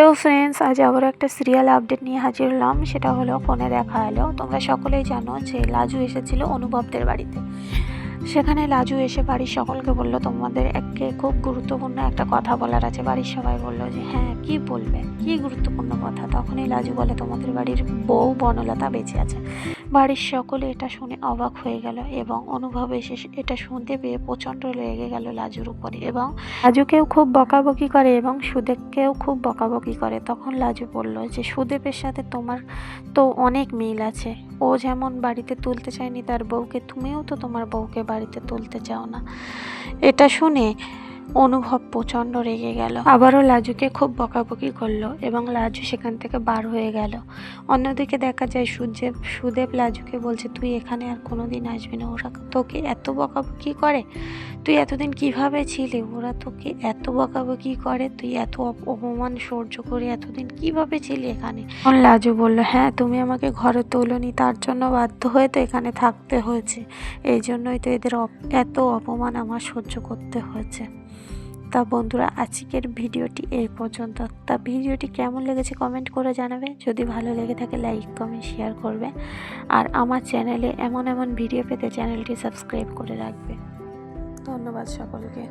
Hello friends, আজ আবারও একটা সিরিয়াল আপডেট নিয়ে হাজির হলাম। সেটা হলো ফোনে দেখা এলো। তোমরা সকলেই জানো যে লাজু এসেছিল অনুভবদের বাড়িতে। সেখানে লাজু এসে বাড়ির সকলকে বলল, তোমাদের একে খুব গুরুত্বপূর্ণ একটা কথা বলার আছে। বাড়ির সবাই বলল যে হ্যাঁ, কি বলবে, কি গুরুত্বপূর্ণ কথা। তখনই লাজু বলে, তোমাদের বাড়ির বউ বনলতা বেঁচে আছে। বাড়ির সকলে এটা শুনে অবাক হয়ে গেল এবং অনুভব এসে এটা শুনতে পেয়ে প্রচণ্ড রেগে গেল লাজুর উপরে এবং লাজুকেও খুব বকাবকি করে এবং সুদেবকেও খুব বকাবকি করে। তখন লাজু বলল যে সুদেবের সাথে তোমার তো অনেক মিল আছে। ও যেমন বাড়িতে তুলতে চায়নি তার বউকে, তুমিও তো তোমার বউকে বাড়িতে তুলতে চাও না। এটা শুনে অনুভব প্রচণ্ড রেগে গেল, আবারও লাজুকে খুব বকাবকি করলো এবং লাজু সেখান থেকে বার হয়ে গেল। অন্যদিকে দেখা যায় সুদেব লাজুকে বলছে, তুই এখানে আর কোনোদিন আসবি না। ওরা তোকে এত বকাবকি করে, তুই এতদিন কিভাবে ছিলি? ওরা তোকে এত বকাবকি করে, তুই এত অপমান সহ্য করে এতদিন কিভাবে ছিলি এখানে? লাজু বলল, হ্যাঁ, তুমি আমাকে ঘরে তোলোনি, তার জন্য বাধ্য হয়ে তো এখানে থাকতে হয়েছে। এই জন্যই তো এদের এত অপমান আমার সহ্য করতে হয়েছে। তা বন্ধুরা, আজকের ভিডিওটি এই পর্যন্ত। তা ভিডিওটি কেমন লেগেছে কমেন্ট করে জানাবে। যদি ভালো লেগে থাকে লাইক কমেন্ট শেয়ার করবে। আর আমার চ্যানেলে এমন ভিডিও পেতে চ্যানেলটি সাবস্ক্রাইব করে রাখবে। ধন্যবাদ সকলকে।